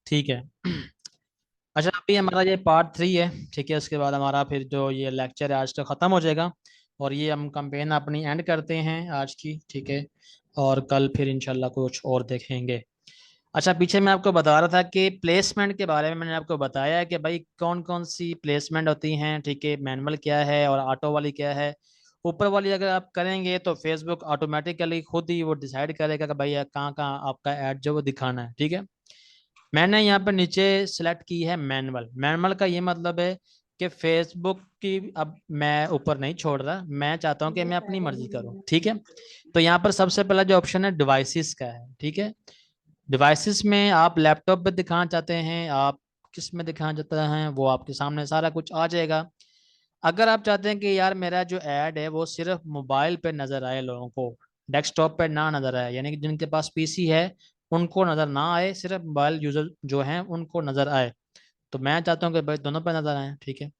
ठीक है। अच्छा, अभी हमारा ये पार्ट 3 है। ठीक है, उसके बाद हमारा फिर जो ये लेक्चर है आज का ख़त्म हो जाएगा। और ये हम कैंपेन अपनी एंड करते हैं आज की। ठीक है, और कल फिर इंशाल्लाह कुछ और देखेंगे। अच्छा, पीछे मैं आपको बता रहा था कि प्लेसमेंट के बारे में मैंने आपको बताया है कि भाई कौन कौन सी प्लेसमेंट होती हैं। ठीक है, मैनुअल क्या है और ऑटो वाली क्या है। ऊपर वाली अगर आप करेंगे तो फेसबुक ऑटोमेटिकली खुद ही वो डिसाइड करेगा कि भाई कहाँ कहाँ आपका ऐड जो वो दिखाना है। ठीक है, मैंने यहाँ पर नीचे सेलेक्ट की है मैनुअल। मैनुअल का ये मतलब है कि फेसबुक की अब मैं ऊपर नहीं छोड़ रहा, मैं चाहता हूँ कि मैं अपनी मर्जी करूँ। ठीक है, तो यहाँ पर सबसे पहला जो ऑप्शन है डिवाइसेस का है। ठीक है, डिवाइसेस में आप लैपटॉप पे दिखाना चाहते हैं, आप किस में दिखाना चाहते हैं, वो आपके सामने सारा कुछ आ जाएगा। अगर आप चाहते हैं कि यार मेरा जो ऐड है वो सिर्फ मोबाइल पे नजर आए, लोगों को डेस्कटॉप पे ना नजर आए, यानी कि जिनके पास पीसी है उनको नजर ना आए, सिर्फ मोबाइल यूजर जो हैं उनको नजर आए, तो मैं चाहता हूँ कि भाई दोनों पे नजर आए। ठीक है,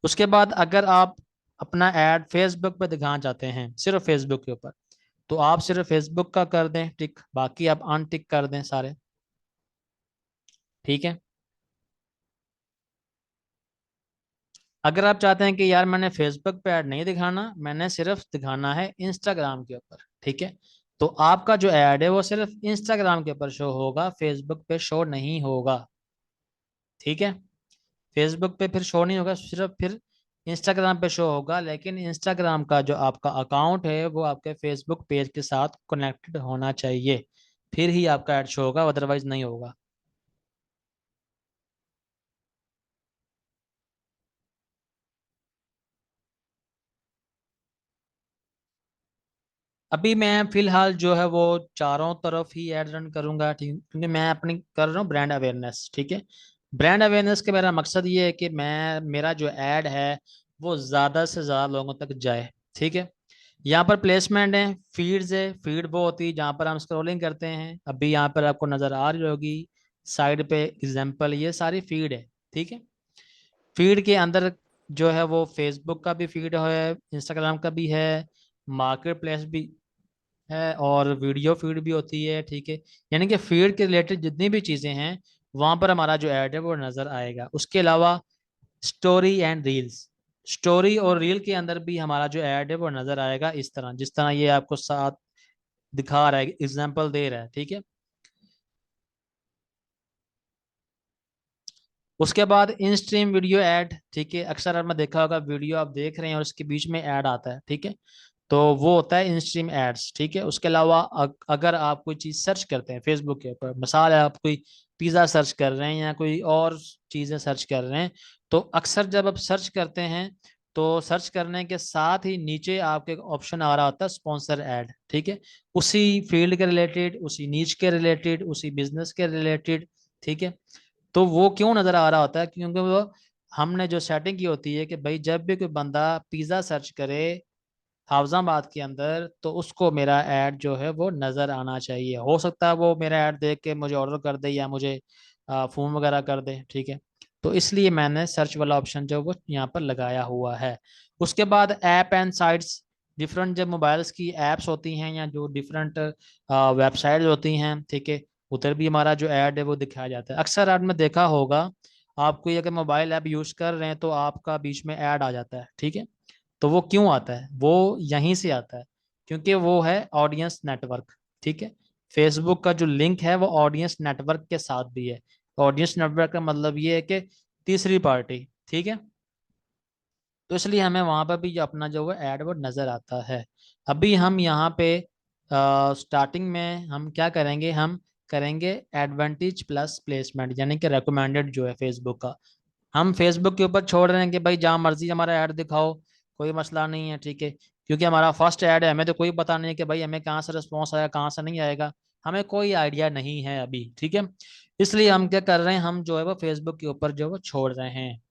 उसके बाद अगर आप अपना ऐड फेसबुक पे दिखाना चाहते हैं, सिर्फ फेसबुक के ऊपर, तो आप सिर्फ फेसबुक का कर दें टिक, बाकी आप अनटिक कर दें सारे। ठीक है, अगर आप चाहते हैं कि यार मैंने फेसबुक पे ऐड नहीं दिखाना, मैंने सिर्फ दिखाना है इंस्टाग्राम के ऊपर, ठीक है, तो आपका जो ऐड है वो सिर्फ इंस्टाग्राम के ऊपर शो होगा, फेसबुक पे शो नहीं होगा। ठीक है, फेसबुक पे फिर शो नहीं होगा, सिर्फ फिर इंस्टाग्राम पे शो होगा, लेकिन इंस्टाग्राम का जो आपका अकाउंट है वो आपके फेसबुक पेज के साथ कनेक्टेड होना चाहिए, फिर ही आपका ऐड शो होगा, अदरवाइज नहीं होगा। अभी मैं फिलहाल जो है वो चारों तरफ ही एड रन करूंगा, ठीक, क्योंकि मैं अपनी कर रहा हूँ ब्रांड अवेयरनेस। ठीक है, ब्रांड अवेयरनेस का मेरा मकसद ये है कि मैं मेरा जो ऐड है वो ज़्यादा से ज़्यादा लोगों तक जाए। ठीक है, यहाँ पर प्लेसमेंट है, फीड्स है, फीड वो होती है जहाँ पर हम स्क्रॉलिंग करते हैं, अभी यहाँ पर आपको नज़र आ रही होगी साइड पे एग्जाम्पल, ये सारी फीड है। ठीक है, फीड के अंदर जो है वो फेसबुक का भी फीड है, इंस्टाग्राम का भी है, मार्केट प्लेस भी है, और वीडियो फीड भी होती है। ठीक है, यानी कि फीड के रिलेटेड जितनी भी चीज़ें हैं वहाँ पर हमारा जो ऐड है वो नज़र आएगा। उसके अलावा स्टोरी एंड रील्स, स्टोरी और रील के अंदर भी हमारा जो ऐड है वो नज़र आएगा, इस तरह जिस तरह ये आपको साथ दिखा रहा है, एग्जाम्पल दे रहा है। ठीक है, उसके बाद इन स्ट्रीम वीडियो ऐड। ठीक है, अक्सर आपने देखा होगा वीडियो आप देख रहे हैं और उसके बीच में ऐड आता है। ठीक है, तो वो होता है इन स्ट्रीम एड्स। ठीक है, उसके अलावा अगर आप कोई चीज़ सर्च करते हैं फेसबुक के ऊपर, मिसाल है आप कोई पिज़्ज़ा सर्च कर रहे हैं या कोई और चीज़ें सर्च कर रहे हैं, तो अक्सर जब आप सर्च करते हैं तो सर्च करने के साथ ही नीचे आपके एक ऑप्शन आ रहा होता है स्पॉन्सर ऐड। ठीक है, उसी फील्ड के रिलेटेड, उसी नीच के रिलेटेड, उसी बिजनेस के रिलेटेड। ठीक है, तो वो क्यों नज़र आ रहा होता है, क्योंकि वो हमने जो सेटिंग की होती है कि भाई जब भी कोई बंदा पिज़्ज़ा सर्च करे हाफजाबाद के अंदर, तो उसको मेरा ऐड जो है वो नज़र आना चाहिए। हो सकता है वो मेरा ऐड देख के मुझे ऑर्डर कर दे या मुझे फ़ोन वगैरह कर दे। ठीक है, तो इसलिए मैंने सर्च वाला ऑप्शन जो वो यहाँ पर लगाया हुआ है। उसके बाद ऐप एंड साइट्स, डिफरेंट जब मोबाइल्स की ऐप्स होती हैं या जो डिफरेंट वेबसाइट होती हैं, ठीक है, उधर भी हमारा जो ऐड है वो दिखाया जाता है। अक्सर आपने देखा होगा, आप कोई अगर मोबाइल ऐप यूज़ कर रहे हैं तो आपका बीच में ऐड आ जाता है। ठीक है, तो वो क्यों आता है, वो यहीं से आता है, क्योंकि वो है ऑडियंस नेटवर्क। ठीक है, फेसबुक का जो लिंक है वो ऑडियंस नेटवर्क के साथ भी है। ऑडियंस नेटवर्क का मतलब ये है कि तीसरी पार्टी। ठीक है, तो इसलिए हमें वहां पर भी जो अपना जो है ऐड वो नजर आता है। अभी हम यहाँ पे स्टार्टिंग में हम क्या करेंगे, हम करेंगे एडवांटेज प्लस प्लेसमेंट, यानी कि रेकमेंडेड जो है फेसबुक का, हम फेसबुक के ऊपर छोड़ रहे हैं कि भाई जहाँ मर्जी हमारा ऐड दिखाओ, कोई मसला नहीं है। ठीक है, क्योंकि हमारा फर्स्ट ऐड है, हमें तो कोई पता नहीं है कि भाई हमें कहाँ से रिस्पॉन्स आएगा कहाँ से नहीं आएगा, हमें कोई आइडिया नहीं है अभी। ठीक है, इसलिए हम क्या कर रहे हैं, हम जो है वो फेसबुक के ऊपर जो है वो छोड़ रहे हैं।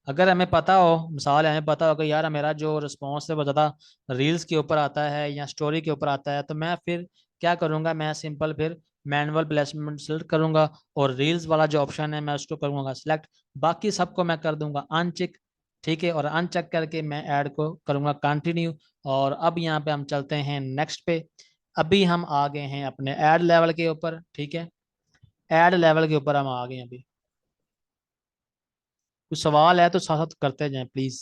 अगर हमें पता हो, मिसाल है, हमें पता हो कि यार मेरा जो रिस्पॉन्स है वो ज़्यादा रील्स के ऊपर आता है या स्टोरी के ऊपर आता है, तो मैं फिर क्या करूँगा, मैं सिंपल फिर मैनुअल प्लेसमेंट सेलेक्ट करूंगा, और रील्स वाला जो ऑप्शन है मैं उसको करूंगा सिलेक्ट, बाकी सबको मैं कर दूंगा अनचेक। ठीक है, और अनचेक करके मैं ऐड को करूंगा कंटिन्यू। और अब यहाँ पे हम चलते हैं नेक्स्ट पे। अभी हम आ गए हैं अपने ऐड लेवल के ऊपर। ठीक है, ऐड लेवल के ऊपर हम आ गए हैं अभी। कुछ सवाल है तो साथ साथ करते जाएं प्लीज।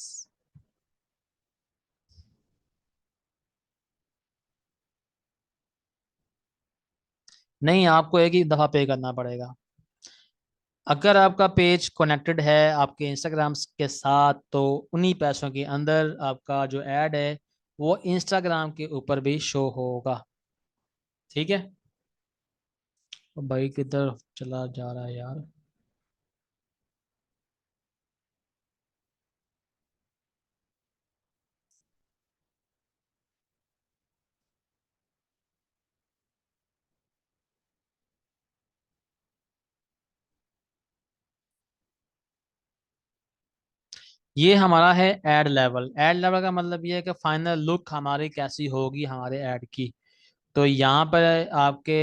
नहीं, आपको एक ही दफा पे करना पड़ेगा। अगर आपका पेज कनेक्टेड है आपके इंस्टाग्राम के साथ, तो उन्हीं पैसों के अंदर आपका जो ऐड है वो इंस्टाग्राम के ऊपर भी शो होगा। ठीक है। तो भाई किधर चला जा रहा है यार। ये हमारा है ऐड लेवल। ऐड लेवल का मतलब ये है कि फाइनल लुक हमारी कैसी होगी हमारे ऐड की। तो यहाँ पर आपके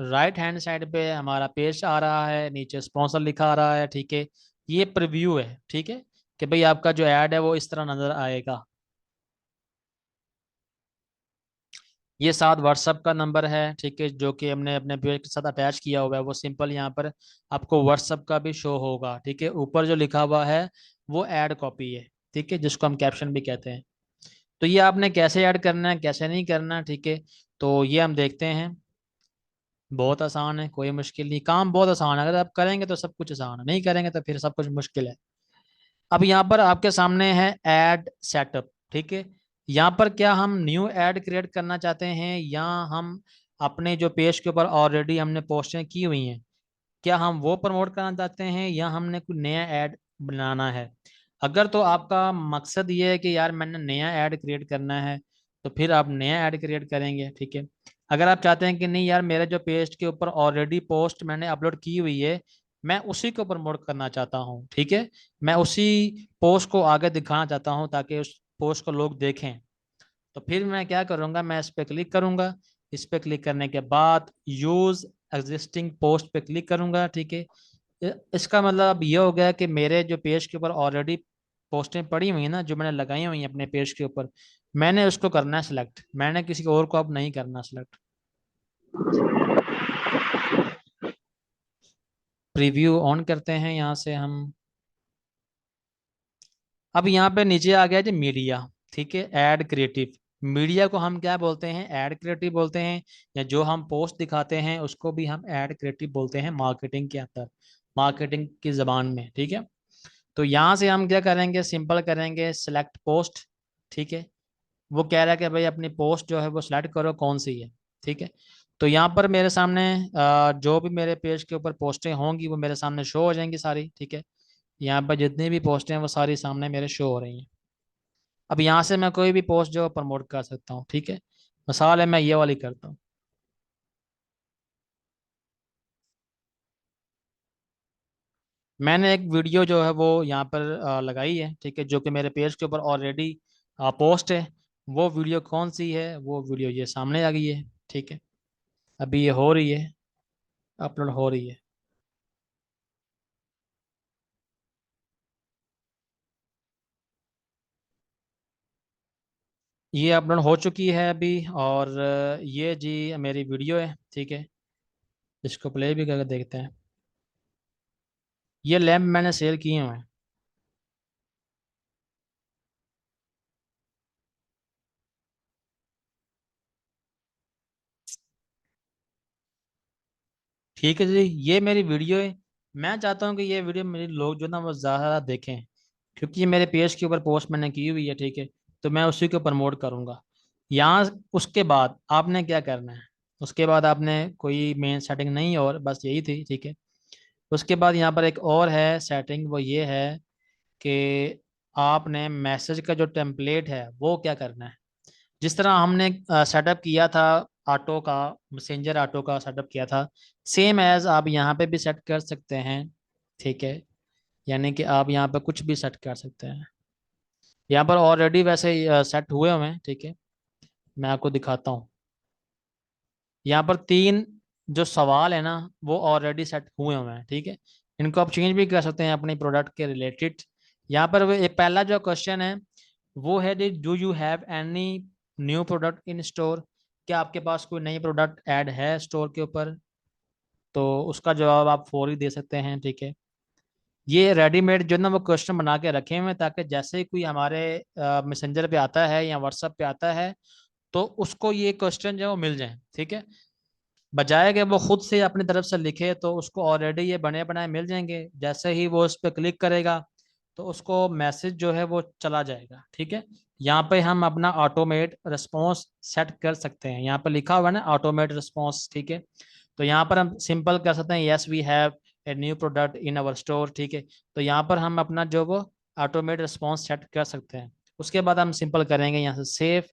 राइट हैंड साइड पे हमारा पेज आ रहा है, नीचे स्पॉन्सर लिखा आ रहा है। ठीक है। ये प्रीव्यू है। ठीक है, कि भाई आपका जो ऐड है वो इस तरह नजर आएगा। ये साथ व्हाट्सअप का नंबर है, ठीक है, जो कि हमने अपने पेज के साथ अटैच किया हुआ है। वो सिंपल यहाँ पर आपको व्हाट्सअप का भी शो होगा। ठीक है, ऊपर जो लिखा हुआ है वो ऐड कॉपी है। ठीक है, जिसको हम कैप्शन भी कहते हैं। तो ये आपने कैसे ऐड करना है, कैसे नहीं करना है, ठीक है, तो ये हम देखते हैं। बहुत आसान है, कोई मुश्किल नहीं, काम बहुत आसान है। अगर आप करेंगे तो सब कुछ आसान है, नहीं करेंगे तो फिर सब कुछ मुश्किल है। अब यहाँ पर आपके सामने है ऐड सेटअप। ठीक है, यहाँ पर क्या हम न्यू ऐड क्रिएट करना चाहते हैं, या हम अपने जो पेज के ऊपर ऑलरेडी हमने पोस्टें की हुई हैं, क्या हम वो प्रमोट करना चाहते हैं, या हमने कोई नया ऐड बनाना है। अगर तो आपका मकसद ये है कि यार मैंने नया ऐड क्रिएट करना है, तो फिर आप नया ऐड क्रिएट करेंगे। ठीक है। अगर आप चाहते हैं कि नहीं यार, मेरे जो पेज के ऊपर ऑलरेडी पोस्ट मैंने अपलोड की हुई है, मैं उसी को प्रमोट करना चाहता हूँ, ठीक है, मैं उसी पोस्ट को आगे दिखाना चाहता हूँ ताकि उस पोस्ट को लोग देखें, तो फिर मैं क्या करूंगा, मैं इस पे क्लिक करूंगा। इस पे क्लिक करने के बाद यूज एग्जिस्टिंग पोस्ट पे क्लिक करूंगा। ठीक है। इसका मतलब अब ये हो गया कि मेरे जो पेज के ऊपर ऑलरेडी पोस्टें पड़ी हुई हैं ना, जो मैंने लगाई हुई हैं अपने पेज के ऊपर, मैंने उसको करना है सिलेक्ट, मैंने किसी और को अब नहीं करना सिलेक्ट। प्रीव्यू ऑन करते हैं यहाँ से हम। अब यहाँ पे नीचे आ गया जी मीडिया। ठीक है, ऐड क्रिएटिव। मीडिया को हम क्या बोलते हैं, ऐड क्रिएटिव बोलते हैं, या जो हम पोस्ट दिखाते हैं उसको भी हम ऐड क्रिएटिव बोलते हैं मार्केटिंग के अंदर, मार्केटिंग की जबान में। ठीक है। तो यहाँ से हम क्या करेंगे, सिंपल करेंगे सिलेक्ट पोस्ट। ठीक है। वो कह रहा है कि भाई अपनी पोस्ट जो है वो सिलेक्ट करो कौन सी है। ठीक है। तो यहाँ पर मेरे सामने जो भी मेरे पेज के ऊपर पोस्टें होंगी वो मेरे सामने शो हो जाएंगी सारी। ठीक है। यहाँ पर जितनी भी पोस्टें हैं वो सारी सामने मेरे शो हो रही हैं। अब यहाँ से मैं कोई भी पोस्ट जो प्रमोट कर सकता हूँ। ठीक है। मिसाल है, मैं ये वाली करता हूँ। मैंने एक वीडियो जो है वो यहाँ पर लगाई है। ठीक है, जो कि मेरे पेज के ऊपर ऑलरेडी पोस्ट है। वो वीडियो कौन सी है, वो वीडियो ये सामने आ गई है। ठीक है। अभी ये हो रही है, अपलोड हो रही है। ये अपलोड हो चुकी है अभी। और ये जी मेरी वीडियो है। ठीक है, इसको प्ले भी करके देखते हैं। ये लैंप मैंने सेल किए हुए हैं। ठीक है जी, ये मेरी वीडियो है। मैं चाहता हूँ कि ये वीडियो मेरे लोग जो ना वो ज़्यादा देखें, क्योंकि ये मेरे पेज के ऊपर पोस्ट मैंने की हुई है। ठीक है। तो मैं उसी को प्रमोट करूँगा। यहाँ उसके बाद आपने क्या करना है, उसके बाद आपने कोई मेन सेटिंग नहीं, और बस यही थी। ठीक है। उसके बाद यहाँ पर एक और है सेटिंग, वो ये है कि आपने मैसेज का जो टेम्पलेट है वो क्या करना है। जिस तरह हमने सेटअप किया था ऑटो का, मैसेंजर ऑटो का सेटअप किया था, सेम एज आप यहाँ पे भी सेट कर सकते हैं। ठीक है, यानी कि आप यहाँ पे कुछ भी सेट कर सकते हैं। यहाँ पर ऑलरेडी वैसे सेट हुए हुए हैं। ठीक है, मैं आपको दिखाता हूँ। यहाँ पर तीन जो सवाल है ना वो ऑलरेडी सेट हुए हुए हैं। ठीक है, इनको आप चेंज भी कर सकते हैं अपने प्रोडक्ट के रिलेटेड। यहाँ पर वो एक पहला जो क्वेश्चन है वो है, do you have any new product in store, क्या आपके पास कोई नई प्रोडक्ट ऐड है स्टोर के ऊपर। तो उसका जवाब आप फौरी दे सकते हैं। ठीक है, ये रेडीमेड जो ना वो क्वेश्चन बना के रखे हुए हैं, ताकि जैसे ही कोई हमारे मैसेंजर पे आता है या व्हाट्सएप पे आता है तो उसको ये क्वेश्चन जो है वो मिल जाए। ठीक है, बजाय कि वो खुद से अपनी तरफ से लिखे, तो उसको ऑलरेडी ये बने बनाए मिल जाएंगे। जैसे ही वो उस पर क्लिक करेगा तो उसको मैसेज जो है वो चला जाएगा। ठीक है, यहाँ पे हम अपना ऑटोमेट रिस्पॉन्स सेट कर सकते हैं। यहाँ पे लिखा हुआ है ना ऑटोमेट रिस्पॉन्स। ठीक है, तो यहाँ पर हम सिंपल कर सकते हैं, yes we have a new product in our store. ठीक है, तो यहाँ पर हम अपना जो वो ऑटोमेट रिस्पॉन्स सेट कर सकते हैं। उसके बाद हम सिंपल करेंगे यहाँ से सेव।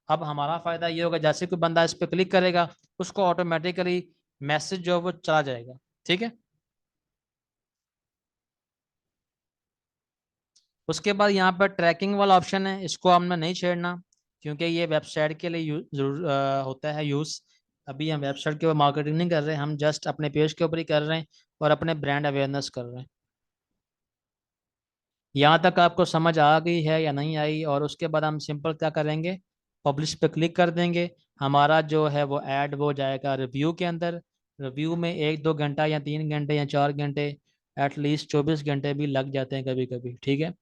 अब हमारा फायदा ये होगा, जैसे कोई बंदा इस पर क्लिक करेगा उसको ऑटोमेटिकली मैसेज जो है वो चला जाएगा। ठीक है, उसके बाद यहाँ पर ट्रैकिंग वाला ऑप्शन है, इसको हमने नहीं छेड़ना, क्योंकि ये वेबसाइट के लिए जरूर होता है यूज़। अभी हम वेबसाइट के ऊपर मार्केटिंग नहीं कर रहे, हम जस्ट अपने पेज के ऊपर ही कर रहे हैं और अपने ब्रांड अवेयरनेस कर रहे हैं। यहाँ तक आपको समझ आ गई है या नहीं आई? और उसके बाद हम सिंपल क्या करेंगे, पब्लिश पे क्लिक कर देंगे। हमारा जो है वो ऐड वो जाएगा रिव्यू के अंदर। रिव्यू में 1-2 घंटा या 3 घंटे या 4 घंटे, एटलीस्ट 24 घंटे भी लग जाते हैं कभी कभी। ठीक है,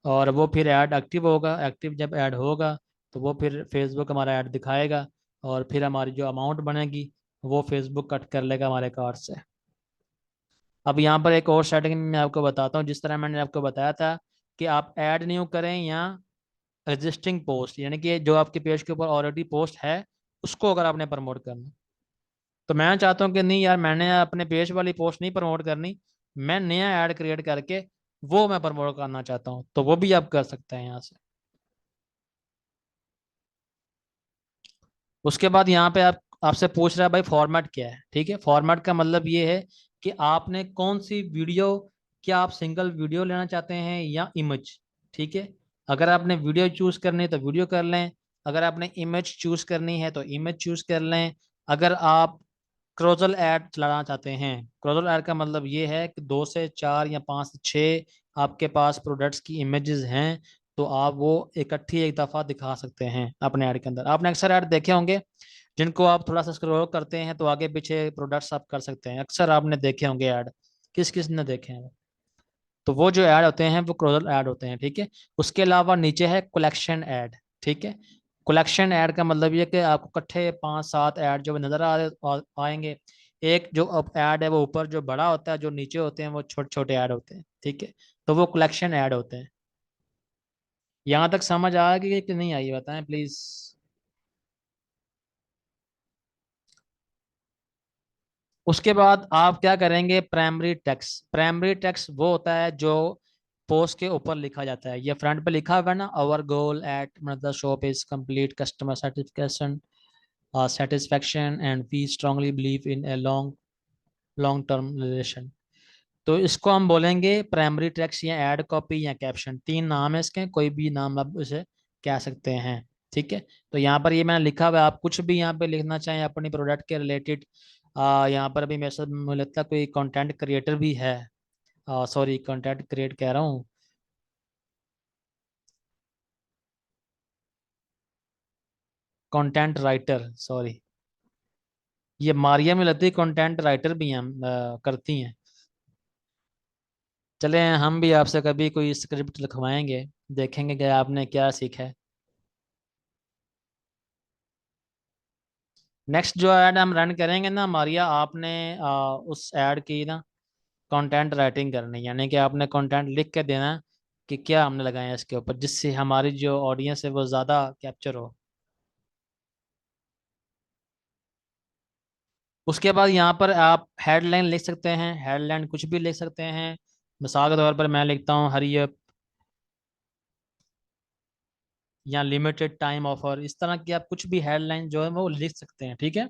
और वो फिर ऐड एक्टिव होगा। एक्टिव जब ऐड होगा तो वो फिर फेसबुक हमारा ऐड दिखाएगा, और फिर हमारी जो अमाउंट बनेगी वो फेसबुक कट कर लेगा हमारे कार्ड से। अब यहाँ पर एक और सेटिंग मैं आपको बताता हूँ। जिस तरह मैंने आपको बताया था कि आप ऐड न्यू करें या एग्जिस्टिंग पोस्ट, यानी कि जो आपके पेज के ऊपर ऑलरेडी पोस्ट है उसको अगर आपने प्रमोट करना, तो मैं चाहता हूँ कि नहीं यार, मैंने अपने पेज वाली पोस्ट नहीं प्रमोट करनी, मैं नया ऐड क्रिएट करके वो मैं प्रमोट करना चाहता हूँ, तो वो भी आप कर सकते हैं यहाँ से। उसके बाद यहाँ पे आप आपसे पूछ रहा है भाई फॉर्मेट क्या है। ठीक है, फॉर्मेट का मतलब ये है कि आपने कौन सी वीडियो, क्या आप सिंगल वीडियो लेना चाहते हैं या इमेज। ठीक है, अगर आपने वीडियो चूज करनी है तो वीडियो कर लें, अगर आपने इमेज चूज करनी है तो इमेज चूज कर लें। अगर आप क्रोजल ऐड चलाना चाहते हैं, क्रोजल ऐड का मतलब ये है कि 2 से 4 या 5 से 6 आपके पास प्रोडक्ट्स की इमेजेस हैं, तो आप वो इकट्ठी एक दफ़ा दिखा सकते हैं अपने ऐड के अंदर। आपने अक्सर ऐड देखे होंगे जिनको आप थोड़ा सा स्क्रॉल करते हैं तो आगे पीछे प्रोडक्ट्स आप कर सकते हैं, अक्सर आपने देखे होंगे ऐड। किस किस ने देखे हैं? तो वो जो ऐड होते हैं वो क्रोजल ऐड होते हैं। ठीक है, उसके अलावा नीचे है कलेक्शन ऐड। ठीक है, कलेक्शन ऐड का मतलब ये कि आपको इकट्ठे 5-7 ऐड जो नजर आएंगे। एक जो अब ऐड है वो ऊपर जो बड़ा होता है, जो नीचे होते हैं वो छोटे छोटे ऐड होते हैं। ठीक है, तो वो कलेक्शन ऐड होते हैं। यहाँ तक समझ आ गई कि नहीं आई, बताएं प्लीज। उसके बाद आप क्या करेंगे, प्राइमरी टेक्स्ट। प्राइमरी टेक्स्ट वो होता है जो पोस्ट के ऊपर लिखा जाता है। ये फ्रंट पे लिखा हुआ है ना, आवर गोल एट मतलब shop is complete customer certification satisfaction and we strongly believe in a long term relation। तो इसको हम बोलेंगे प्राइमरी टेक्स्ट या एड कॉपी या कैप्शन, तीन नाम है इसके, कोई भी नाम आप उसे कह सकते हैं। ठीक है, तो यहाँ पर ये मैंने लिखा हुआ है, आप कुछ भी यहाँ पे लिखना चाहें अपनी प्रोडक्ट के रिलेटेड। यहाँ पर अभी मेरे साथ मुझे लगता है कोई कंटेंट क्रिएटर भी है, सॉरी कंटेंट क्रिएट कह रहा हूँ, कंटेंट राइटर सॉरी। ये मारिया में लगती है कंटेंट राइटर भी हैं, करती हैं। चले हम भी आपसे कभी कोई स्क्रिप्ट लिखवाएंगे, देखेंगे कि आपने क्या सीखा है। नेक्स्ट जो ऐड हम रन करेंगे ना मारिया, आपने उस ऐड की ना कंटेंट राइटिंग करनी, यानी कि आपने कंटेंट लिख के देना कि क्या हमने लगाया है इसके ऊपर, जिससे हमारी जो ऑडियंस है वो ज़्यादा कैप्चर हो। उसके बाद यहाँ पर आप हेडलाइन लिख सकते हैं, हेडलाइन कुछ भी लिख सकते हैं। मिसाल के तौर पर मैं लिखता हूँ हरी अप या लिमिटेड टाइम ऑफर, इस तरह की आप कुछ भी हेडलाइन जो है वो लिख सकते हैं। ठीक है,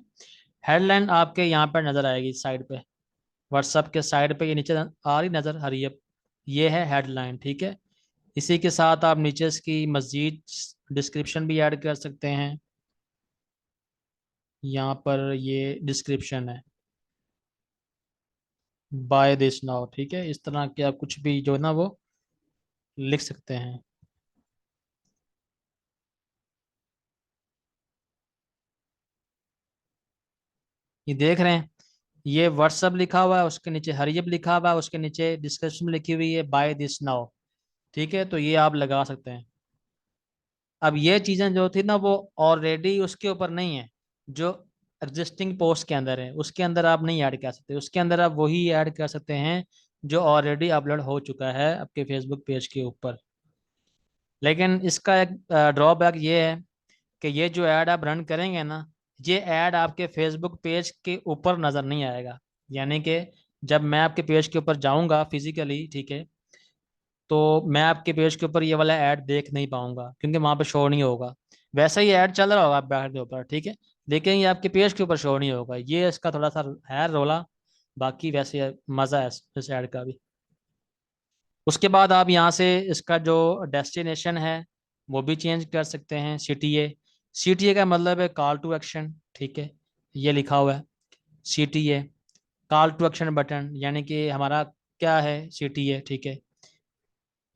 हेडलाइन आपके यहाँ पर नजर आएगी साइड पे, व्हाट्सएप के साइड पे ये नीचे आ रही नजर हरी अप, ये है हेडलाइन। ठीक है, इसी के साथ आप नीचे इसकी मजीद डिस्क्रिप्शन भी ऐड कर सकते हैं। यहाँ पर ये डिस्क्रिप्शन है, बाय दिस नाउ। ठीक है, इस तरह के आप कुछ भी जो है ना वो लिख सकते हैं। ये देख रहे हैं, ये व्हाट्सअप लिखा हुआ है, उसके नीचे हरियप लिखा हुआ है, उसके नीचे डिस्क्रिप्शन में लिखी हुई है बाय दिस नाउ। ठीक है, तो ये आप लगा सकते हैं। अब ये चीजें जो थी ना वो ऑलरेडी उसके ऊपर नहीं है, जो एग्जिस्टिंग पोस्ट के अंदर है उसके अंदर आप नहीं ऐड कर सकते, उसके अंदर आप वही ऐड कर सकते हैं जो ऑलरेडी अपलोड हो चुका है आपके फेसबुक पेज के ऊपर। लेकिन इसका एक ड्रॉबैक ये है कि ये जो ऐड आप रन करेंगे ना, ये ऐड आपके फेसबुक पेज के ऊपर नज़र नहीं आएगा। यानी कि जब मैं आपके पेज के ऊपर जाऊंगा फिजिकली, ठीक है, तो मैं आपके पेज के ऊपर ये वाला ऐड देख नहीं पाऊंगा क्योंकि वहां पर शो नहीं होगा। वैसा ही ऐड चल रहा होगा आप बैठ के ऊपर, ठीक है, लेकिन ये आपके पेज के ऊपर शो नहीं होगा। ये इसका थोड़ा सा है रोला। बाकी वैसे मज़ा है इस ऐड का भी। उसके बाद आप यहाँ से इसका जो डेस्टिनेशन है वो भी चेंज कर सकते हैं, सीटीए। सीटीए का मतलब है कॉल टू एक्शन, ठीक है, ये लिखा हुआ है CTA, call to action button, यानी कि हमारा क्या है सीटीए, ठीक है।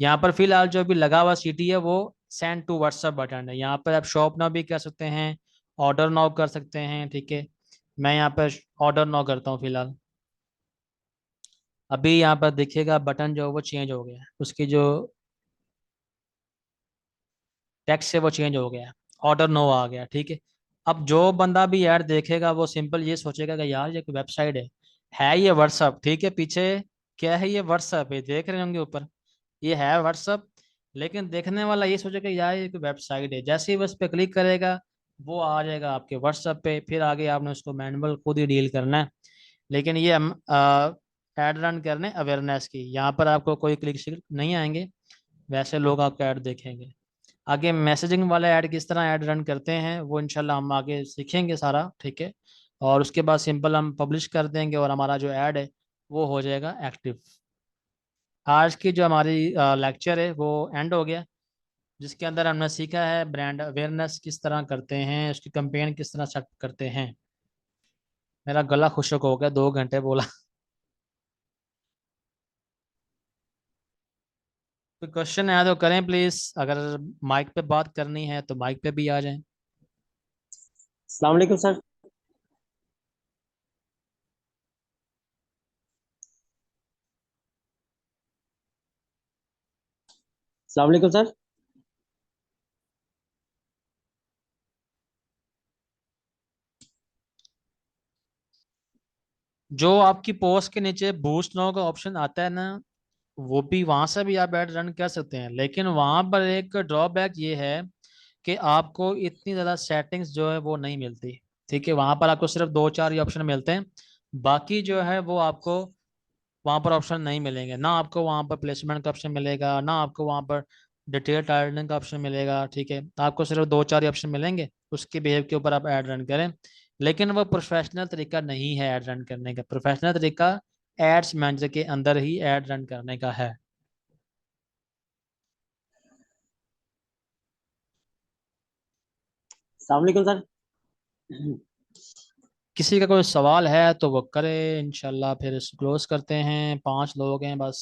यहाँ पर फिलहाल जो भी लगा हुआ सीटी है वो सेंड टू व्हाट्सएप बटन है। यहाँ पर आप शॉप नाउ भी कर सकते हैं, ऑर्डर नाउ कर सकते हैं, ठीक है। मैं यहाँ पर ऑर्डर नाउ करता हूँ फिलहाल। अभी यहाँ पर देखिएगा बटन जो है वो चेंज हो गया है, उसकी जो टेक्स्ट है वो चेंज हो गया है, ऑर्डर नाउ आ गया, ठीक है। अब जो बंदा भी ऐड देखेगा वो सिंपल ये सोचेगा कि यार ये कोई वेबसाइट है ये व्हाट्सअप, ठीक है, पीछे क्या है, ये व्हाट्सअप है, देख रहे होंगे ऊपर, ये है व्हाट्सअप। लेकिन देखने वाला ये सोचेगा यार ये कोई वेबसाइट है, जैसे ही बस पे क्लिक करेगा वो आ जाएगा आपके व्हाट्सएप पे, फिर आगे आपने उसको मैनुअल खुद ही डील करना है। लेकिन ये हम ऐड रन करने अवेयरनेस की, यहाँ पर आपको कोई क्लिक शिक नहीं आएंगे, वैसे लोग आपका ऐड देखेंगे। आगे मैसेजिंग वाला ऐड किस तरह ऐड रन करते हैं वो इंशाल्लाह हम आगे सीखेंगे सारा, ठीक है। और उसके बाद सिंपल हम पब्लिश कर देंगे और हमारा जो ऐड है वो हो जाएगा एक्टिव। आज की जो हमारी लेक्चर है वो एंड हो गया, जिसके अंदर हमने सीखा है ब्रांड अवेयरनेस किस तरह करते हैं, उसकी कैंपेन किस तरह सेट करते हैं। मेरा गला खुशक हो गया, 2 घंटे बोला। कोई क्वेश्चन है तो करें प्लीज, अगर माइक पे बात करनी है तो माइक पे भी आ जाएं। अस्सलाम वालेकुम सर। अस्सलाम वालेकुम सर। जो आपकी पोस्ट के नीचे बूस्ट नाउ का ऑप्शन आता है ना, वो भी वहां से भी आप ऐड रन कर सकते हैं, लेकिन वहां पर एक ड्रॉबैक ये है कि आपको इतनी ज़्यादा सेटिंग्स जो है वो नहीं मिलती। ठीक है, वहां पर आपको सिर्फ 2-4 ही ऑप्शन मिलते हैं, बाकी जो है वो आपको वहां पर ऑप्शन नहीं मिलेंगे ना। आपको वहां पर प्लेसमेंट का ऑप्शन मिलेगा ना, आपको वहां पर डिटेल टारगेटिंग का ऑप्शन मिलेगा, ठीक है। आपको सिर्फ 2-4 ही ऑप्शन मिलेंगे, उसके बिहेव के ऊपर आप ऐड रन करें। लेकिन वो प्रोफेशनल तरीका नहीं है ऐड रन करने का। प्रोफेशनल तरीका एड्स मैनेजर के अंदर ही ऐड रन करने का है। अस्सलाम वालेकुम सर। किसी का कोई सवाल है तो वो करे, इंशाल्लाह फिर क्लोज करते हैं, 5 लोग हैं बस।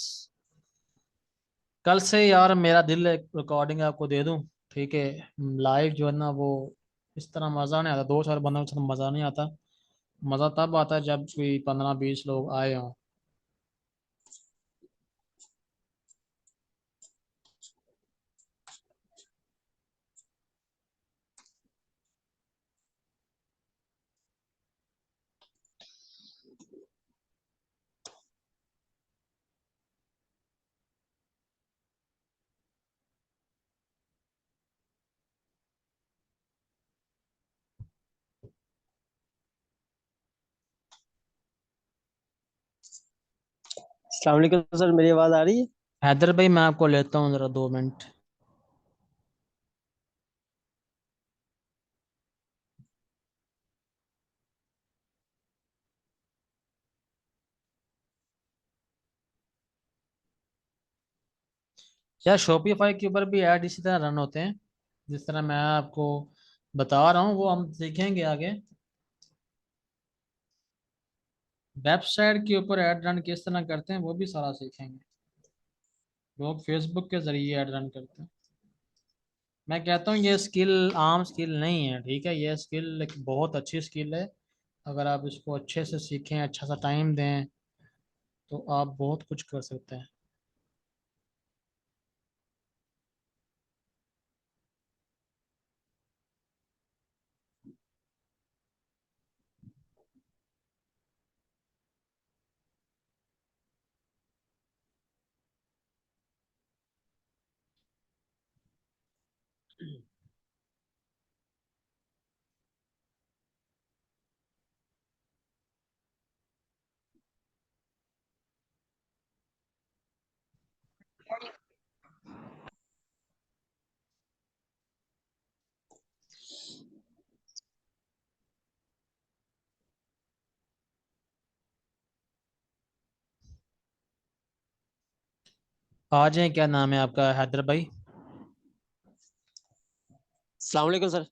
कल से यार मेरा दिल है रिकॉर्डिंग आपको दे दूं, ठीक है। लाइव जो है ना वो इस तरह मज़ा नहीं आता, 2-4 बंदों के साथ मज़ा नहीं आता। मज़ा तब आता है जब कोई 15-20 लोग आए हों। अस्सलाम वालेकुम सर, मेरी आवाज़ आ रही है? हैदर भाई मैं आपको लेता हूँ ज़रा 2 मिनट। क्या शॉपिफाई के ऊपर भी ऐड इसी तरह रन होते हैं जिस तरह मैं आपको बता रहा हूँ? वो हम सीखेंगे आगे। वेबसाइट के ऊपर ऐड रन किस तरह करते हैं वो भी सारा सीखेंगे। लोग फेसबुक के जरिए ऐड रन करते हैं। मैं कहता हूँ ये स्किल आम स्किल नहीं है, ठीक है, ये स्किल एक बहुत अच्छी स्किल है। अगर आप इसको अच्छे से सीखें, अच्छा सा टाइम दें, तो आप बहुत कुछ कर सकते हैं। आ जाएं, क्या नाम है आपका? हैदर भाई। अस्सलाम वालेकुम सर।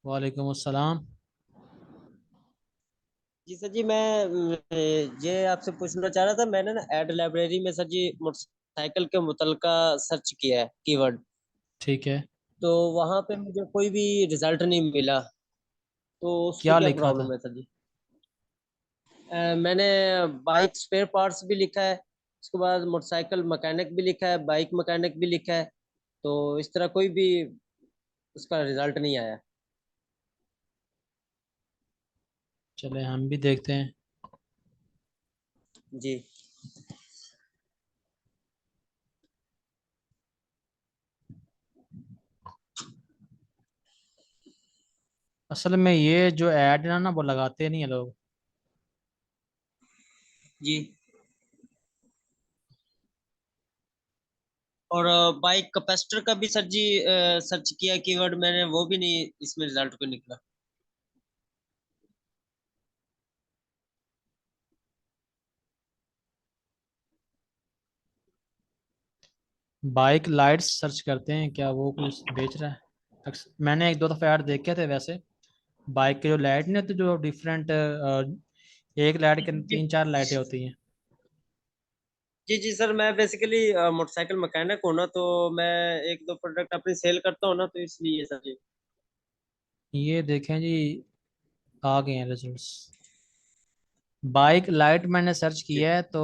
वालेकुम अस्सलाम। जी सर जी, मैं ये आपसे पूछना चाह रहा था। मैंने ना ऐड लाइब्रेरी में सर जी मोटरसाइकिल के मुतलका सर्च किया है कीवर्ड। ठीक है। तो वहां पे मुझे कोई भी रिजल्ट नहीं मिला। तो उसकी क्या क्या लिखा था? प्रॉब्लम है सर जी? मैंने बाइक स्पेयर पार्ट्स भी लिखा है, उसके बाद मोटरसाइकिल मैकेनिक भी लिखा है, बाइक मैकेनिक भी लिखा है। तो इस तरह कोई भी उसका रिजल्ट नहीं आया। चले हम भी देखते हैं। जी असल में ये जो ऐड है ना, वो लगाते नहीं है लोग। जी। और बाइक कैपेसिटर का भी सर जी सर्च किया कीवर्ड मैंने, वो भी नहीं, इसमें रिजल्ट कोई निकला। बाइक लाइट्स सर्च करते हैं, क्या वो कुछ बेच रहा है? मैंने एक दो दफा ऐड देखे थे वैसे। बाइक के जो लाइट नहीं होती, जो डिफरेंट, एक लाइट के जी तीन चार लाइटें होती हैं। जी जी सर, मैं बेसिकली मोटरसाइकिल मैकेनिक हूँ ना, तो मैं एक दो प्रोडक्ट अपनी सेल करता हूँ ना, तो इसलिए सर जी। ये देखें जी, आ गए हैं रिजल्ट्स। बाइक लाइट मैंने सर्च जी किया है तो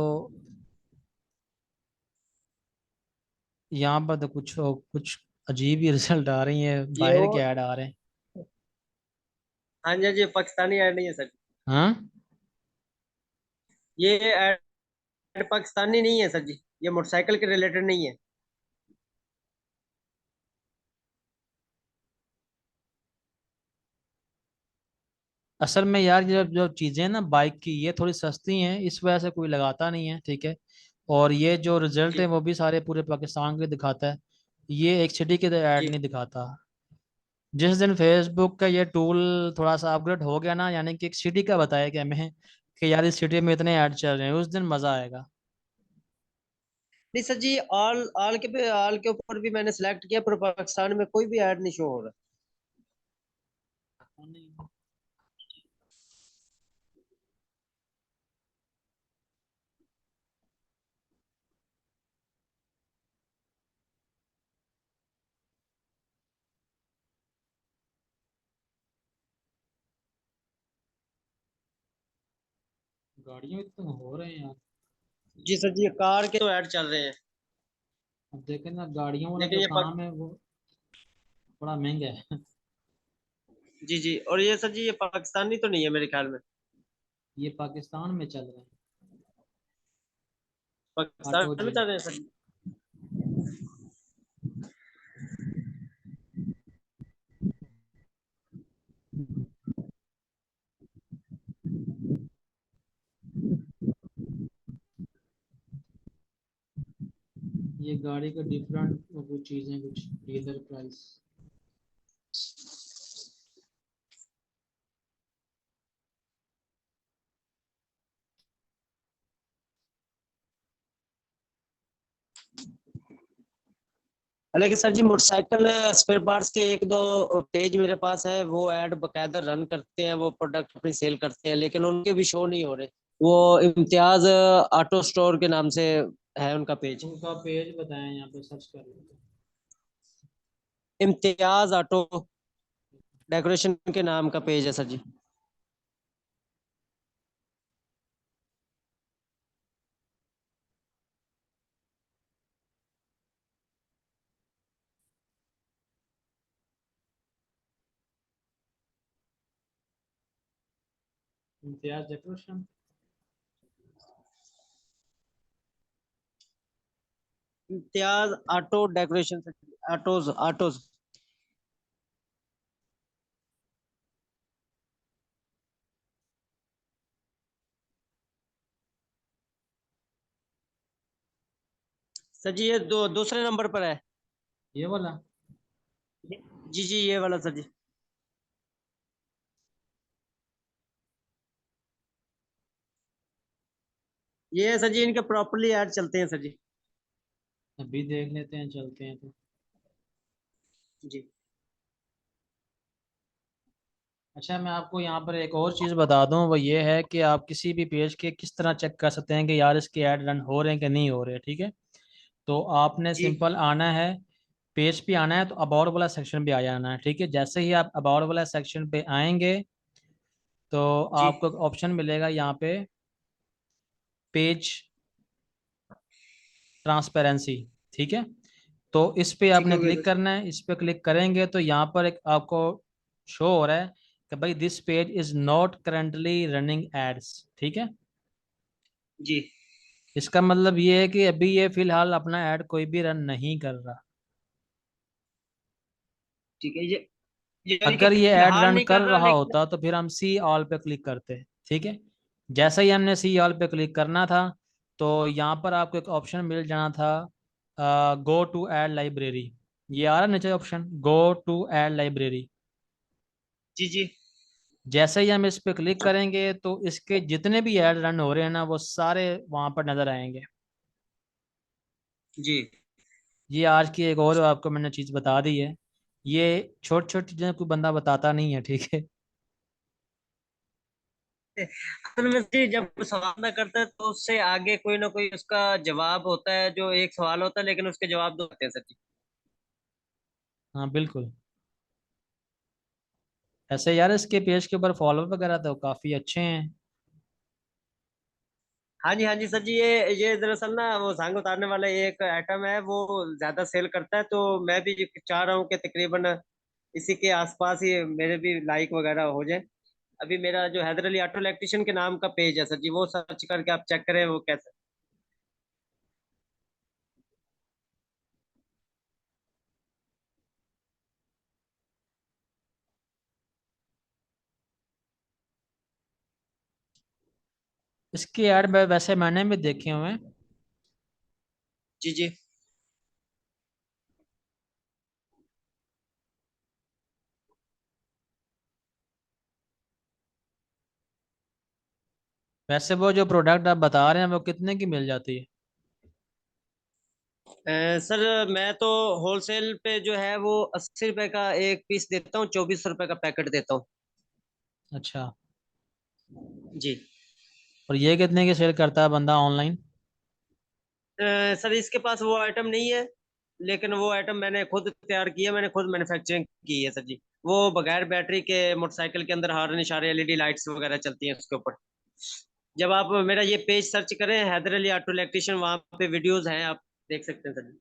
यहाँ पर तो कुछ अजीब ही रिजल्ट आ रही है, ये बाहर वो, के ऐड आ रहे हैं। हाँ जी हाँ जी, पाकिस्तानी ऐड नहीं है सर। हाँ। ये ऐड पाकिस्तानी नहीं है सर जी, ये मोटरसाइकिल के रिलेटेड नहीं है। असल में यार, ये जो चीज़ें ना बाइक की, ये थोड़ी सस्ती हैं, इस वजह से कोई लगाता नहीं है, ठीक है। और ये जो रिजल्ट है जी वो भी सारे पूरे पाकिस्तान के दिखाता है। ये एक सिटी के ऐड जी। नहीं दिखाता। जिस दिन फेसबुक का ये टूल थोड़ा सा अपग्रेड हो गया ना, यानी कि एक सिटी का बताया कि हमें कि यार इस सिटी में इतने ऐड चल रहे हैं, उस दिन मजा आएगा। नहीं सर जी, ऑल के ऊपर भी मैंने सेलेक्ट किया, पर पाकिस्तान में कोई भी ऐड नहीं शो हो रहा। गाड़ियों में तो हो रहे हैं यार। जी सर जी, ये कार के तो ऐड चल रहे हैं। अब देखें ना, गाड़ियों वाला लेकिन जो ये काम है वो बड़ा महंगा है। जी जी, और ये सर जी, ये पाकिस्तानी तो नहीं है मेरे ख्याल में। ये पाकिस्तान में चल रहे हैं। पाकिस्तान ऑटो में जी। चल रहे हैं सर। ये गाड़ी का डिफरेंट कुछ चीजें, कुछ डीलर प्राइस। हालांकि सर जी, मोटरसाइकिल स्पेयर पार्ट्स के एक दो पेज मेरे पास है, वो ऐड बकायदा रन करते हैं, वो प्रोडक्ट अपनी सेल करते हैं, लेकिन उनके भी शो नहीं हो रहे। वो इम्तियाज ऑटो स्टोर के नाम से है उनका पेज। उनका पेज बताएं, यहाँ पे सर्च कर लेते इम्तियाज ऑटो डेकोरेशन के नाम का पेज है sir ji. Imtiaz decoration. Imtiaz auto decoration, autos autos. Sir ji ये दूसरे नंबर पर है। ये वाला। जी जी ये वाला सर जी। ये सर जी इनके प्रॉपरली ऐड चलते हैं सर जी। अभी देख लेते हैं, चलते हैं तो। जी अच्छा, मैं आपको यहाँ पर एक और चीज़ बता दूँ, वो ये है कि आप किसी भी पेज के किस तरह चेक कर सकते हैं कि यार इसके ऐड रन हो रहे हैं कि नहीं हो रहे हैं, ठीक है। तो आपने जी सिंपल आना है, पेज पे आना है, तो अबाउट वाला सेक्शन पे आ जाना है, ठीक है। जैसे ही आप अबाउट वाला सेक्शन पे आएंगे तो जी। आपको एक ऑप्शन मिलेगा यहाँ पे, पेज ट्रांसपेरेंसी, ठीक है। तो इस पे ठीक आपने हो गया क्लिक सर। करना है। इस पे क्लिक करेंगे तो यहाँ पर एक आपको शो हो रहा है कि भाई this page is not currently running ads, ठीक है। जी इसका मतलब ये है कि अभी ये फिलहाल अपना ऐड कोई भी रन नहीं कर रहा। ठीक है। ये यानी कि अगर ये ऐड फिलहाल रन नहीं कर कर रहा रहा लेकिन। होता तो फिर हम सी ऑल पे क्लिक करते, ठीक है। जैसे ही हमने सी ऑल पे क्लिक करना था तो यहाँ पर आपको एक ऑप्शन मिल जाना था, गो टू ऐड लाइब्रेरी। ये आ रहा नीचे option, go to add library. जी जी जैसे ही हम इस पे क्लिक करेंगे तो इसके जितने भी ऐड रन हो रहे हैं ना, वो सारे वहां पर नजर आएंगे। जी। ये आज की एक और आपको मैंने चीज बता दी है। ये छोटी छोटी चीजें कोई बंदा बताता नहीं है, ठीक है। असल में जी जब सवाल ना करता है तो उससे आगे कोई ना कोई उसका जवाब होता है, जो एक सवाल होता है लेकिन उसके जवाब दो होते हैं सर जी। हाँ बिल्कुल। ऐसे यार इसके पेज के ऊपर फॉलो वगैरह तो काफी अच्छे हैं। हाँ जी सर जी, ये दरअसल ना वो सांग उतारने वाला एक आइटम है, वो ज्यादा सेल करता है, तो मैं भी चाह रहा हूँ कि तकरीबन इसी के आसपास ही मेरे भी लाइक वगैरह हो जाए। अभी मेरा जो हैदर अली ऑटो इलेक्ट्रिशियन के नाम का पेज है सर जी, वो सर्च करके आप चेक करें वो कैसे। इसके ऐड वैसे मैंने भी देखे हुए हैं। जी जी। वैसे वो जो प्रोडक्ट आप बता रहे हैं वो कितने की मिल जाती है? सर मैं तो होलसेल पे जो है वो 80 रुपए का एक पीस देता हूँ, 24 रुपए का पैकेट देता हूँ। अच्छा। जी। और ये कितने की सेल करता है बंदा ऑनलाइन? सर इसके पास वो आइटम नहीं है, लेकिन वो आइटम मैंने खुद तैयार किया, मैंने खुद मैन्युफैक्चरिंग की है सर जी। वो बगैर बैटरी के मोटरसाइकिल के अंदर हार्न इशारे एलईडी लाइट्स वगैरह चलती हैं उसके ऊपर। जब आप मेरा ये पेज सर्च करें हैदर अली ऑटो इलेक्ट्रिशियन, वहाँ पे वीडियोस हैं, आप देख सकते हैं sir ji.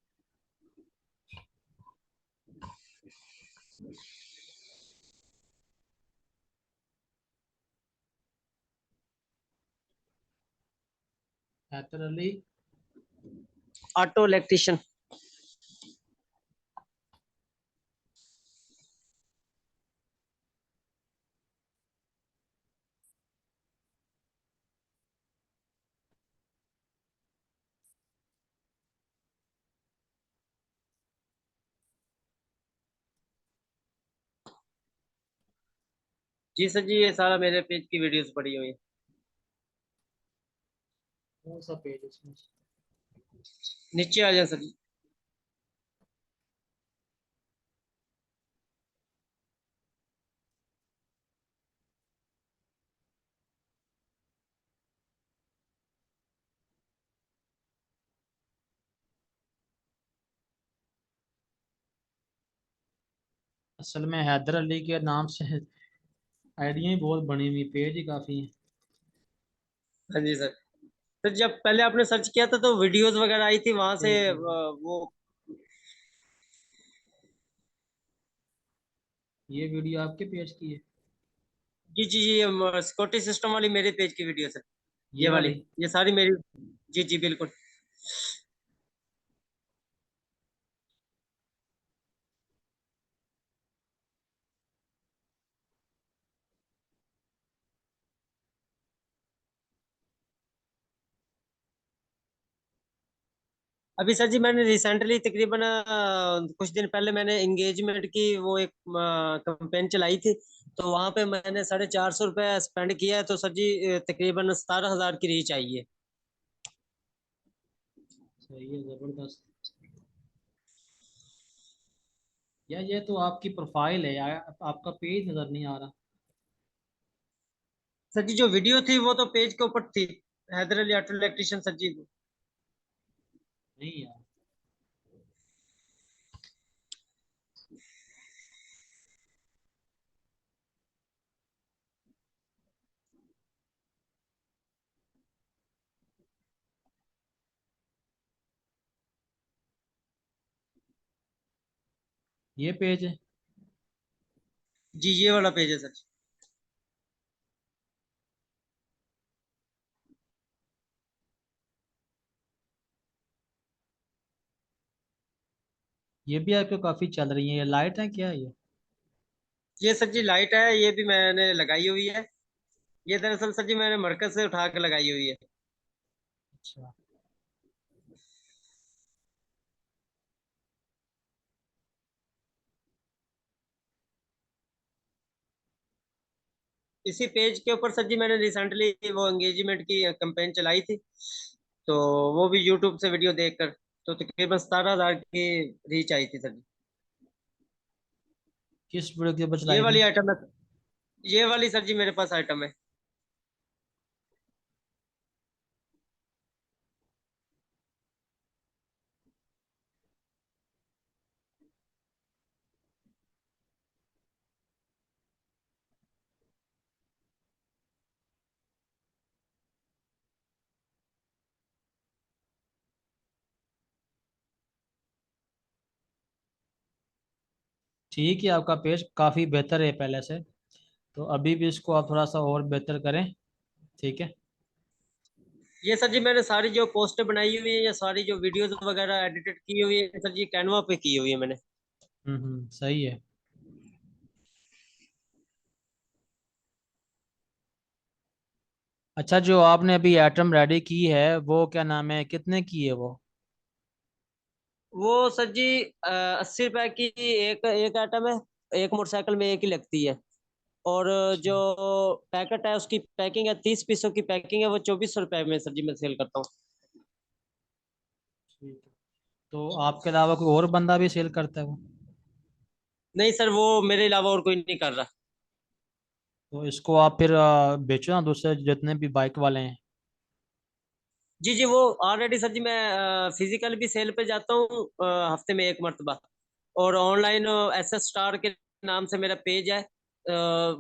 Haider Ali. Auto electrician. जी सर जी ये सारा मेरे पेज की वीडियोस पड़ी हुई है। कौन सा पेज इसमें? नीचे आ जाए सर जी। असल में हैदर अली के नाम से आइडिया ही बहुत बनी हुई, पेज ही काफी है। हाँ जी सर। तो जब पहले आपने सर्च किया था तो वीडियोस वगैरह आई थी वहां से, एक मिनट, वो। ये वीडियो आपके पेज की है? जी जी जी, सिक्योरिटी सिस्टम वाली मेरे पेज की वीडियो सर। ये ये वाली, वाली? ये सारी मेरी। जी जी बिल्कुल। अभी सर जी मैंने रिसेंटली तकरीबन कुछ दिन पहले मैंने एंगेजमेंट की वो एक कैंपेन चलाई थी। तो वहां पे मैंने 450 रुपये स्पेंड किया है। तो सर जी तकरीबन 17,000 की रीच आई है। सही है, जबरदस्त। यार ये तो आपकी प्रोफाइल है यार, आपका पेज नजर नहीं आ रहा। सर जी जो वीडियो थी वो तो पेज के ऊपर थी। Haider Ali auto electrician sir ji. नहीं यार, ये पेज है। जी ये वाला पेज है सर जी। ये भी आपको काफी चल रही है, ये लाइट है क्या ये? ये सर जी लाइट है, ये भी मैंने लगाई हुई है। ये दरअसल सर जी मैंने मरकज से उठा के लगाई हुई है। अच्छा। इसी पेज के ऊपर सर जी मैंने रिसेंटली वो एंगेजमेंट की कैंपेन चलाई थी। तो वो भी यूट्यूब से वीडियो देखकर, तो तकरीबन 17,000 की रीच आई थी सर जी। किस वीडियो के ऊपर ये चलाई थी? वाली आइटम है। ये वाली सर जी मेरे पास आइटम है। ठीक है, आपका पेज काफी बेहतर है पहले से। तो अभी भी इसको आप थोड़ा सा और बेहतर करें। ठीक है। ये सर जी मैंने सारी जो पोस्टर बनाई हुई है या सारी जो वीडियोस वगैरह एडिटेड की हुई है सर जी, कैनवा पे की हुई है मैंने। सही है। अच्छा, जो आपने अभी आइटम रेडी की है वो क्या नाम है, कितने की है वो? वो सर जी 80 रुपए की एक एक आइटम है। एक मोटरसाइकिल में एक ही लगती है। और अच्छा। जो पैकेट है उसकी पैकिंग है, 30 पीसों की पैकिंग है, वो 2400 रुपए में सर जी मैं सेल करता हूँ। ठीक है। तो आपके अलावा कोई और बंदा भी सेल करता है वो? नहीं सर, वो मेरे अलावा और कोई नहीं कर रहा। तो इसको आप फिर बेचो ना दूसरे जितने भी बाइक वाले हैं। जी जी, वो ऑलरेडी सर जी मैं फिजिकल भी सेल पे जाता हूँ हफ्ते में एक मर्तबा। और ऑनलाइन SS स्टार के नाम से मेरा पेज है।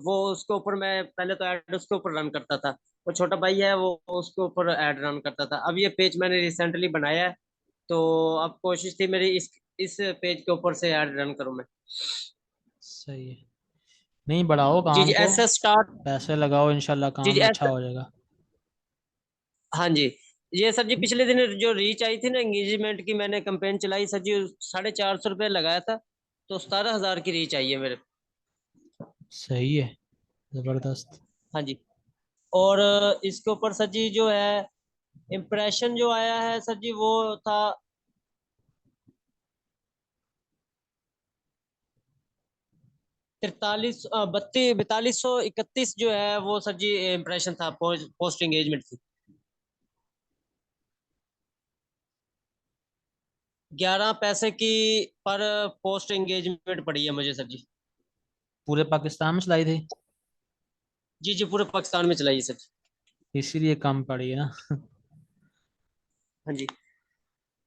वो उसके ऊपर मैं पहले तो ऐड उसके ऊपर रन करता था। वो छोटा भाई है, वो उसके ऊपर ऐड रन करता था। अब ये पेज मैंने रिसेंटली बनाया है। तो अब कोशिश थी मेरी इस पेज के ऊपर से ऐड रन करूँ मैं। सही है। नहीं, बढ़ाओ जी जी काम को, SS स्टार। पैसे लगाओ, इंशाल्लाह जी जी काम अच्छा हो जाएगा। हाँ जी। ये सर जी पिछले दिन जो रीच आई थी ना एंगेजमेंट की, मैंने कंपेन चलाई सर जी, 450 रुपये लगाया था। तो 17,000 की रीच आई है मेरे। सही है, जबरदस्त। हाँ जी। और इसके ऊपर सर जी जो है इम्प्रेशन जो आया है सर जी, वो था 4231 जो है वो सर जी इम्प्रेशन था पोस्ट एंगेजमेंट की। 11 पैसे की पर पोस्ट एंगेजमेंट पड़ी है मुझे सर जी। पूरे पाकिस्तान में चलाई थी? जी जी पूरे पाकिस्तान में चलाई है सर जी। इसीलिए कम पड़ी है ना। हाँ जी,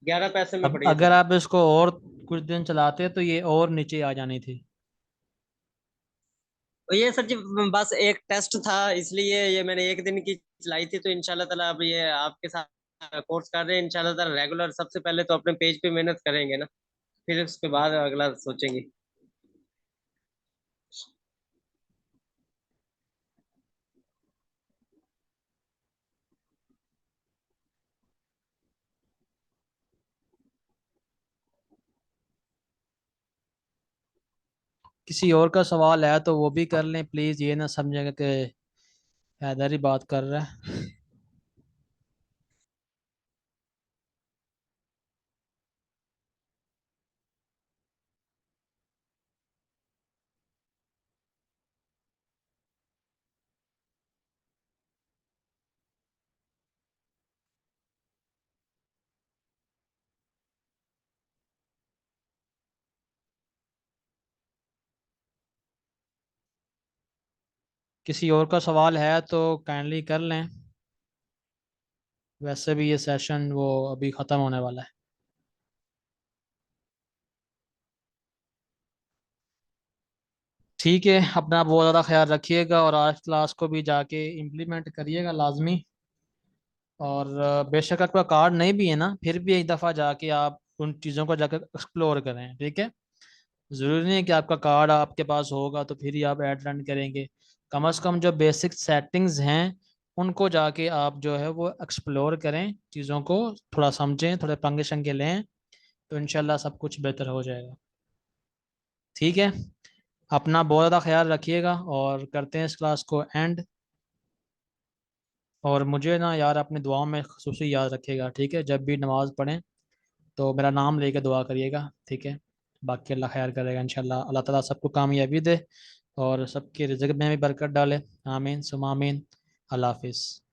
11 पैसे में अब पड़ी है सर अगर जी। आप इसको और कुछ दिन चलाते तो ये और नीचे आ जानी थी। और ये सर जी बस एक टेस्ट था, इसलिए ये मैंने एक दिन की चलाई थी। तो इंशाल्लाह ताला अब ये आपके साथ कोर्स कर रहे हैं, इंशाल्लाह ताला रेगुलर। सबसे पहले तो अपने पेज पे मेहनत करेंगे ना, फिर उसके बाद अगला सोचेंगे। किसी और का सवाल है तो वो भी कर लें प्लीज़, ये ना समझेगा कि हैदर ही बात कर रहा है। किसी और का सवाल है तो काइंडली कर लें, वैसे भी ये सेशन वो अभी ख़त्म होने वाला है। ठीक है, अपना बहुत ज़्यादा ख्याल रखिएगा और आज क्लास को भी जाके इम्प्लीमेंट करिएगा लाजमी। और बेशक आपका कार्ड नहीं भी है ना, फिर भी एक दफ़ा जाके आप उन चीज़ों को जाकर एक्सप्लोर करें, ठीक है। ज़रूरी नहीं है कि आपका कार्ड आपके पास होगा तो फिर ही आप ऐड रन करेंगे। कम से कम जो बेसिक सेटिंग्स हैं उनको जाके आप जो है वो एक्सप्लोर करें, चीज़ों को थोड़ा समझें, थोड़े पंगे शंगे लें, तो इंशाल्लाह सब कुछ बेहतर हो जाएगा। ठीक है, अपना बहुत ज़्यादा ख्याल रखिएगा और करते हैं इस क्लास को एंड। और मुझे ना यार अपनी दुआओं में खुसूसी याद रखिएगा, ठीक है, जब भी नमाज़ पढ़ें तो मेरा नाम लेके दुआ करिएगा, ठीक है। बाकी अल्लाह खैर करेगा इंशाल्लाह। अल्लाह ताला सबको कामयाबी दे और सबके रिज़्क़ में भी बरकत डाले। आमीन सुमा आमीन। अल्लाह हाफिज़।